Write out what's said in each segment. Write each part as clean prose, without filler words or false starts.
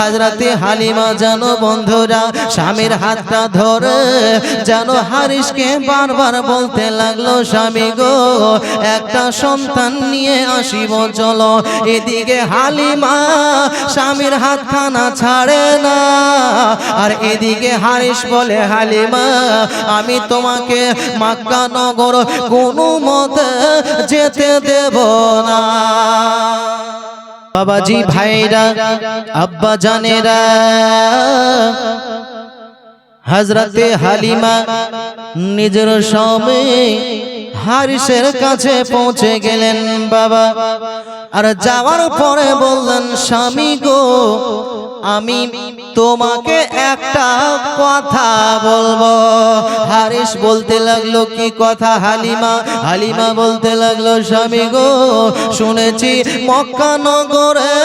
হযরতে হালিমা যেন বন্ধুরা স্বামীর হাতটা ধরে যেন হারিসকে বারবার বলতে লাগলো, স্বামী গো একটা সন্তান নিয়ে আসিব চলো। এদিকে হালিমা স্বামীর হাতখানা ছাড়ে না, আর এদিকে হারিস বলে, হালিমা আমি তোমাকে মক্কা নগর কোনো মতে যেতে দেব না। বাবাজি, ভাইরা, আব্বা জানেরা, হযরতে হালিমা নিজের স্বামী হারিসের কাছে পৌঁছে গেলেন বাবা। আর যাওয়ার পরে বললেন, স্বামী গো আমি তোমাকে একটা কথা বলবো। হারিস বলতে লাগলো, কি কথা হালিমা? হালিমা বলতে লাগলো, স্বামী গো শুনেছি মক্কা নগরে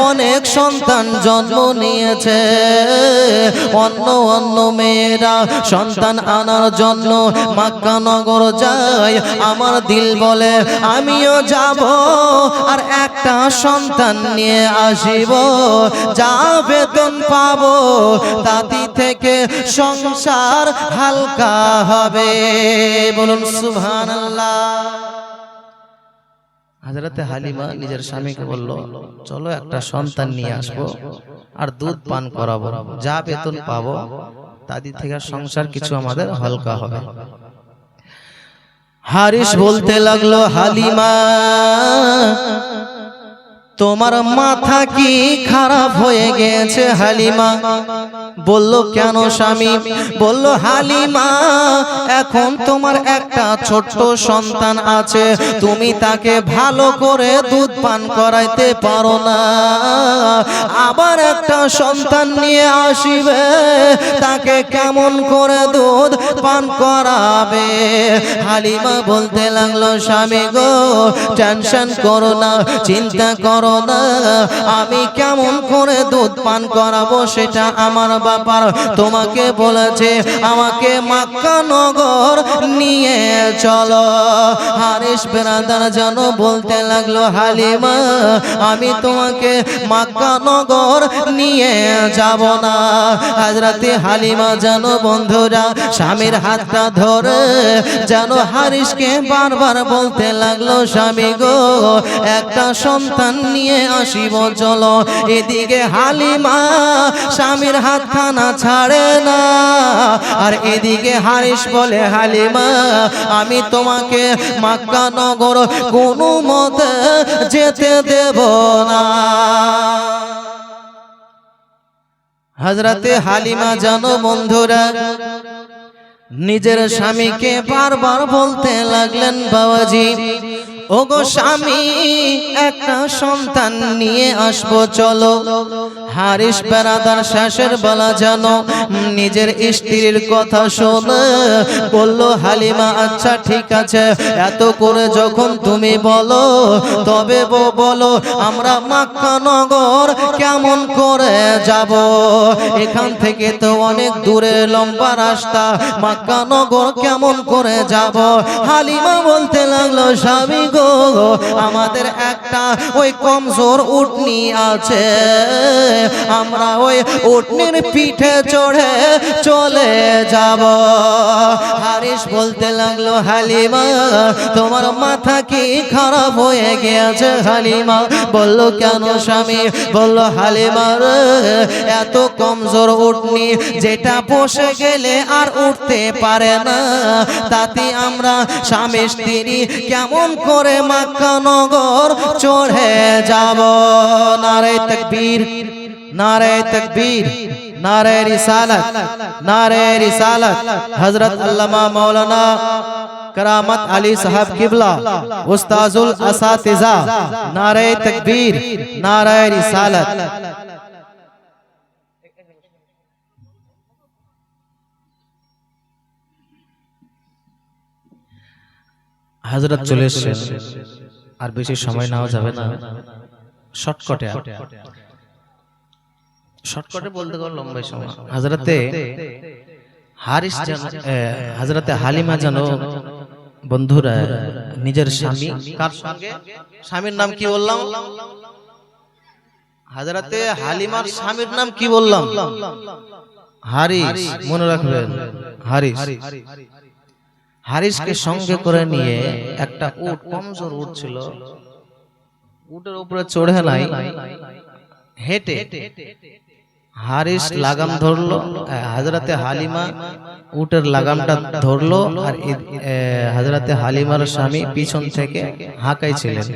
অনেক সন্তান জন্ম নিয়েছে, অন্য অন্য মেয়েরা সন্তান আনার জন্য মক্কা নগর যায়। আমার দিল বলে আমিও যাব আর একটা সন্তান নিয়ে আসিব, যা বেতন পাবো তাতি থেকে সংসার হালকা হবে। বলুন সুবহানাল্লাহ। হযরতে হালিমা নিজের স্বামীকে বলল, চলো একটা সন্তান নিয়ে আসবো আর দুধ পান করাবো, যা বেতন পাবো তাতি থেকে সংসার কিছু আমাদের হালকা হবে। হারিস বলতে লাগলো, হালিমা তোমার মাথা কি খারাপ হয়ে গেছে? হালিমা বলল, কেন স্বামী? বলল, হালিমা এখন তোমার একটা ছোট্ট সন্তান আছে, তুমি তাকে ভালো করে দুধ পান করাইতে পারো না, আবার একটা সন্তান নিয়ে আসিবে, তাকে কেমন করে দুধ পান করাবে? হালিমা বলতে লাগলো, স্বামী গো টেনশন করো না, চিন্তা করো না, আমি কেমন করে দুধ পান করাবো সেটা আমার ব্যাপার। তোমাকে বলেছে আমাকে মক্কা নগর নিয়ে চলো। হারিস বেরাদার যেন বলতে লাগলো, হালিমা আমি তোমাকে মক্কা নগর নিয়ে যাব না। হযরতে হালিমা যেন বন্ধুরা স্বামীর হাতটা ধরে যেন হারিসকে বারবার বলতে লাগলো, স্বামী গো একটা সন্তান নিয়ে আসিব চলো। এদিকে হালিমা স্বামীর হাতখানা ছাড়ে না, আর এদিকে হারিস বলে, হালিমা আমি তোমাকে মক্কা নগর কোনো মতে যেতে দেব না। হযরতে হালিমা জানো বন্ধুরা নিজের স্বামীকে বারবার বলতে লাগলেন, বাবাজি ওগো স্বামী একটা সন্তান নিয়ে আসবো চলো। হারিস বেরাদার শেষের বেলা যেন নিজের স্ত্রীর কথা শুনে বলল, হালিমা আচ্ছা ঠিক আছে, এত করে যখন তুমি বলো তবে বলো আমরা মক্কা নগর কেমন করে যাব? এখান থেকে তো অনেক দূরে লম্বা রাস্তা, মক্কা নগর কেমন করে যাব? হালিমা বলতে লাগলো, স্বামী গো আমাদের একটা ওই কমজোর উটনি আছে, আমরা ওই উটনির পিঠে চড়ে চলে যাব। হারিস বলতে লাগলো, হালিমা তোমার মাথা কি খারাপ হয়ে গেছে? হালিমা বলল, কেন স্বামী? বলল, হালিমা এত কমজোর উটনি যেটা বসে গেলে আর উঠতে পারে না, তাতে আমরা স্বামী স্ত্রী কেমন করে মক্কা নগর চড়ে যাব? নারে তাকবীর, নারে তাকবীর, নারে রিসালাত, নারে রিসালাত। হযরত আল্লামা মাওলানা करामत अली साहब किबला उस्ताजुल असातिज़ा, नारे तकबीर, नारे रिसालत। हजरत चले আর বেশি সময় নাও যাবে না, শর্টকাটে শর্টকাটে বলতে গেলে লম্বা সময়। হযরতে হারিস হযরতে হালিমা জানো বন্ধুরা নিজের স্বামী, কার সঙ্গে? স্বামীর নাম কি বললাম? হযরতে হালিমার স্বামীর নাম কি বললাম? হারিস, মনে রাখবেন হারিস। হারিসকে সঙ্গে করে নিয়ে একটা উট, কমজোর উট ছিল, উটের উপরে চড়ে নাই, হেঁটে হারিস লাগাম ধরলো, হযরতে হালিমা উটের লাগামটা ধরলো, আর হযরতে হালিমার স্বামী পিছন থেকে হাঁকাইছিলেন।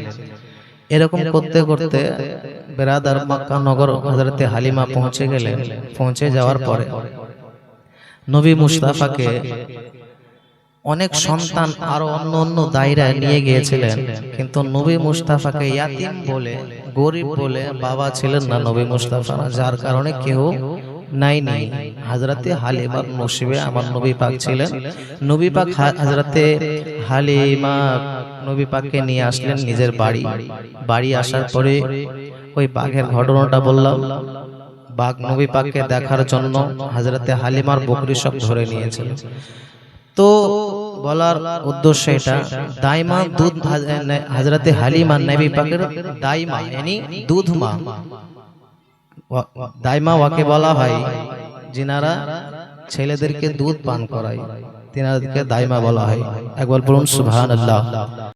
এরকম করতে করতে বেরাদার মক্কা নগর হযরতে হালিমা পৌঁছে গেলেন। পৌঁছে যাওয়ার পরে নবী মুস্তাফাকে অনেক সন্তান আরো অন্য অন্য দায়রায় নিয়ে গিয়েছিলেন, কিন্তু নবী মুস্তাফাকে ইয়াতিম বলে, গরিব বলে বাবা ছিলেন না নবী মুস্তাফা, যার কারণে কেউ নাই। হযরতে হালিমার নসিবে আমার নবী পাক ছিলেন। নবী পাক হযরতে হালিমা নবী পাককে নিয়ে আসলেন নিজের বাড়ি। বাড়ি আসার পরে ওই বাঘের ঘটনাটা বললাম। বাঘ নবী পাককে দেখার জন্য হযরতে হালিমার বকরি সব ধরে নিয়েছিল। তো বলার উদ্দেশ্য এটা, দাইমা দুধ, হযরতে হালিমা নবী পাকের দাইমা यानी দুধ মা। দাইমা ওয়াকে বলা হয় যিনারা ছেলেদেরকে দুধ পান করায়, তিনাদেরকে দাইমা বলা হয়। একবার বলুন সুবহানাল্লাহ।